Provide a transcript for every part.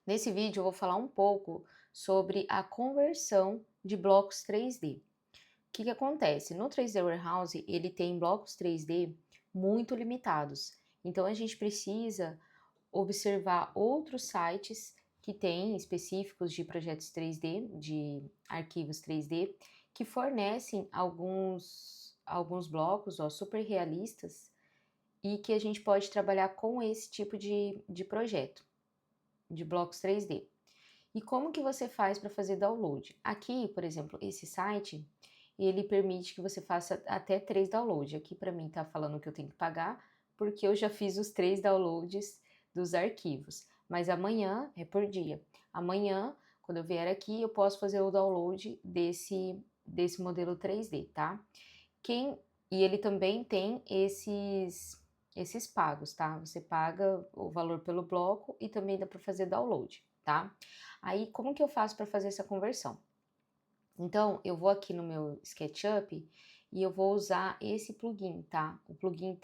Nesse vídeo eu vou falar um pouco sobre a conversão de blocos 3D. O que acontece? No 3D Warehouse ele tem blocos 3D muito limitados, então a gente precisa observar outros sites que têm específicos de projetos 3D, de arquivos 3D, que fornecem alguns blocos super realistas e que a gente pode trabalhar com esse tipo de projeto, de blocos 3D. E como que você faz para fazer download? Aqui, por exemplo, esse site, ele permite que você faça até 3 downloads. Aqui para mim tá falando que eu tenho que pagar, porque eu já fiz os 3 downloads dos arquivos. Mas amanhã é por dia. Amanhã, quando eu vier aqui, eu posso fazer o download desse modelo 3D, tá? E ele também tem esses pagos, tá? Você paga o valor pelo bloco e também dá para fazer download, tá? Aí, como que eu faço para fazer essa conversão? Então, eu vou aqui no meu SketchUp e eu vou usar esse plugin, tá? O plugin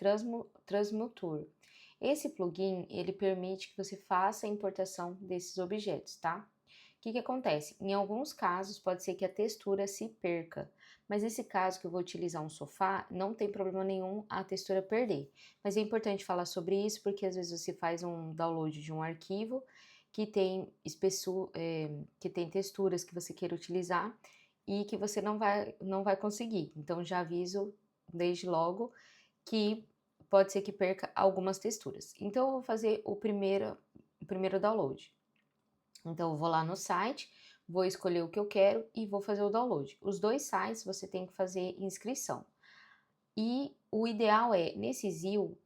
Transmutor. Esse plugin, ele permite que você faça a importação desses objetos, tá? O que acontece? Em alguns casos, pode ser que a textura se perca, mas nesse caso que eu vou utilizar um sofá, não tem problema nenhum a textura perder. Mas é importante falar sobre isso, porque às vezes você faz um download de um arquivo que tem que tem texturas que você queira utilizar e que você não vai conseguir. Então já aviso desde logo que pode ser que perca algumas texturas. Então eu vou fazer o primeiro download. Então eu vou lá no site, vou escolher o que eu quero e vou fazer o download. Os dois sites você tem que fazer inscrição. E o ideal é, nesse Zil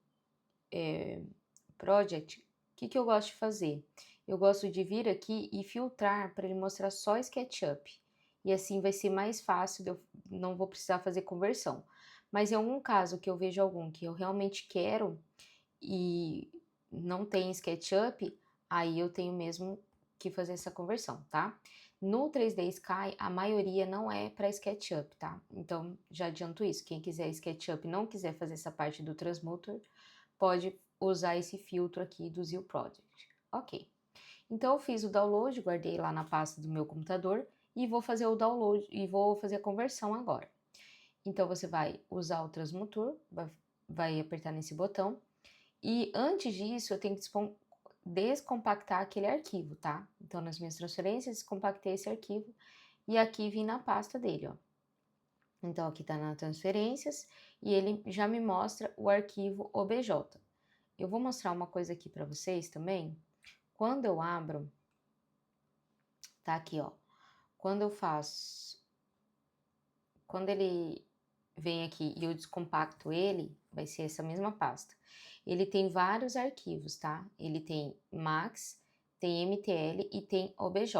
Project, o que eu gosto de fazer? Eu gosto de vir aqui e filtrar para ele mostrar só SketchUp. E assim vai ser mais fácil, eu não vou precisar fazer conversão. Mas em algum caso que eu vejo algum que eu realmente quero e não tem SketchUp, aí eu tenho mesmo que fazer essa conversão, tá? No 3D Sky, a maioria não é para SketchUp, tá? Então, já adianto isso. Quem quiser SketchUp e não quiser fazer essa parte do Transmutor, pode usar esse filtro aqui do Zil Project. Ok. Então, eu fiz o download, guardei lá na pasta do meu computador e vou fazer o download e vou fazer a conversão agora. Então, você vai usar o Transmutor, vai apertar nesse botão e antes disso, eu tenho que descompactar aquele arquivo, tá? Então, nas minhas transferências, descompactei esse arquivo e aqui vim na pasta dele, ó. Então, aqui tá na transferências e ele já me mostra o arquivo OBJ. Eu vou mostrar uma coisa aqui para vocês também. Quando eu abro, tá aqui, ó. Quando eu faço, quando ele vem aqui e eu descompacto ele, vai ser essa mesma pasta. Ele tem vários arquivos, tá? Ele tem Max, tem MTL e tem OBJ.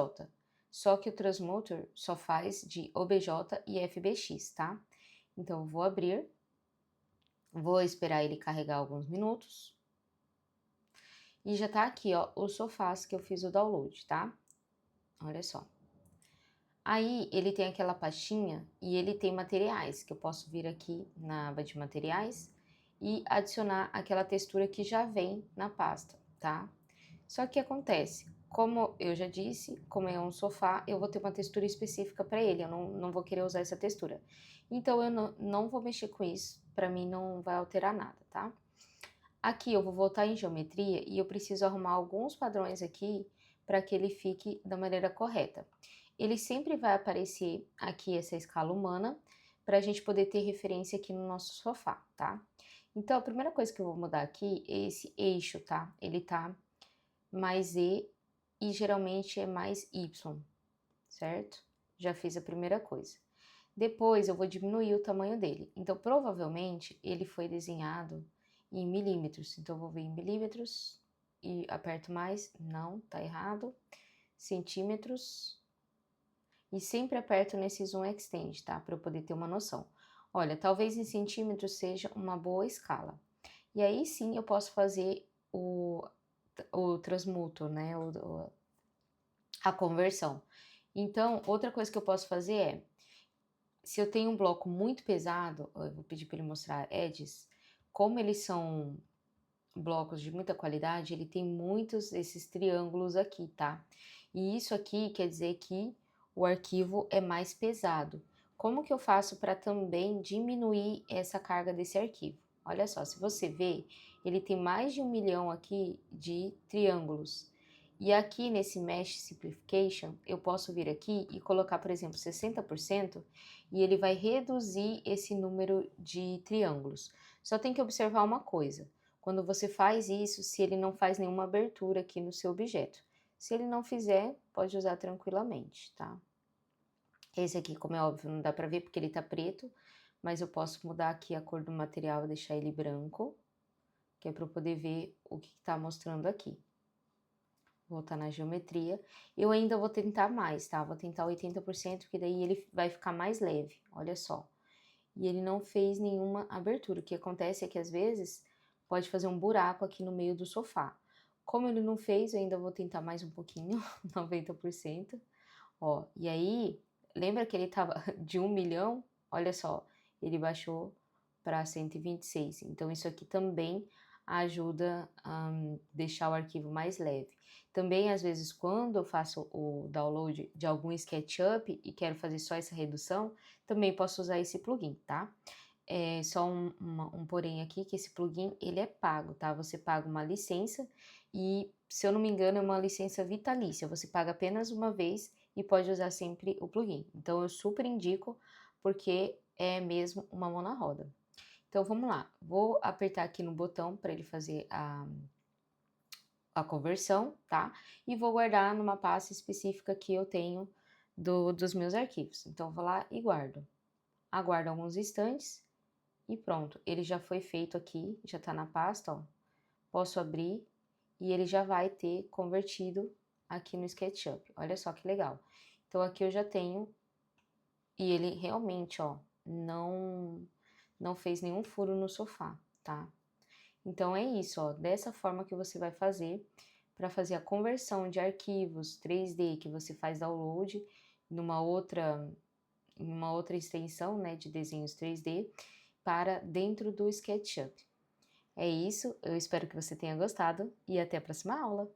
Só que o Transmutor só faz de OBJ e FBX, tá? Então eu vou abrir, vou esperar ele carregar alguns minutos. E já tá aqui, ó, os sofás que eu fiz o download, tá? Olha só. Aí ele tem aquela pastinha e ele tem materiais, que eu posso vir aqui na aba de materiais e adicionar aquela textura que já vem na pasta, tá? Só que acontece, como eu já disse, como é um sofá, eu vou ter uma textura específica para ele, eu não vou querer usar essa textura. Então eu não vou mexer com isso, para mim não vai alterar nada, tá? Aqui eu vou voltar em geometria e eu preciso arrumar alguns padrões aqui para que ele fique da maneira correta. Ele sempre vai aparecer aqui essa escala humana para a gente poder ter referência aqui no nosso sofá, tá? Então a primeira coisa que eu vou mudar aqui é esse eixo, tá? Ele tá mais E e geralmente é mais Y, certo? Já fiz a primeira coisa. Depois eu vou diminuir o tamanho dele. Então provavelmente ele foi desenhado em milímetros. Então eu vou ver em milímetros e aperto mais. Não, tá errado. Centímetros. E sempre aperto nesse Zoom Extend, tá? Para eu poder ter uma noção. Olha, talvez em centímetros seja uma boa escala. E aí sim eu posso fazer o transmuto, né? A conversão. Então, outra coisa que eu posso fazer é, se eu tenho um bloco muito pesado, eu vou pedir para ele mostrar edges, como eles são blocos de muita qualidade, ele tem muitos desses triângulos aqui, tá? E isso aqui quer dizer que o arquivo é mais pesado. Como que eu faço para também diminuir essa carga desse arquivo? Olha só, se você ver, ele tem mais de 1 milhão aqui de triângulos. E aqui nesse Mesh Simplification, eu posso vir aqui e colocar, por exemplo, 60%, e ele vai reduzir esse número de triângulos. Só tem que observar uma coisa, quando você faz isso, se ele não faz nenhuma abertura aqui no seu objeto. Se ele não fizer, pode usar tranquilamente, tá? Esse aqui, como é óbvio, não dá pra ver porque ele tá preto, mas eu posso mudar aqui a cor do material e deixar ele branco, que é para eu poder ver o que tá mostrando aqui. Voltar na geometria. Eu ainda vou tentar mais, tá? Vou tentar 80%, que daí ele vai ficar mais leve, olha só. E ele não fez nenhuma abertura. O que acontece é que às vezes pode fazer um buraco aqui no meio do sofá. Como ele não fez, eu ainda vou tentar mais um pouquinho, 90%. Ó, e aí, lembra que ele tava de 1 milhão? Olha só, ele baixou para 126. Então, isso aqui também ajuda a deixar o arquivo mais leve. Também, às vezes, quando eu faço o download de algum SketchUp e quero fazer só essa redução, também posso usar esse plugin, tá? É só um porém aqui, que esse plugin, ele é pago, tá? Você paga uma licença e, se eu não me engano, é uma licença vitalícia. Você paga apenas uma vez e pode usar sempre o plugin. Então, eu super indico, porque é mesmo uma mão na roda. Então, vamos lá. Vou apertar aqui no botão para ele fazer a conversão, tá? E vou guardar numa pasta específica que eu tenho dos meus arquivos. Então, vou lá e guardo. Aguardo alguns instantes e pronto. Ele já foi feito aqui, já tá na pasta, ó. Posso abrir e ele já vai ter convertido aqui no SketchUp. Olha só que legal. Então, aqui eu já tenho, e ele realmente, ó, não fez nenhum furo no sofá, tá? Então, é isso, ó, dessa forma que você vai fazer para fazer a conversão de arquivos 3D que você faz download numa outra extensão, né, de desenhos 3D para dentro do SketchUp. É isso, eu espero que você tenha gostado e até a próxima aula!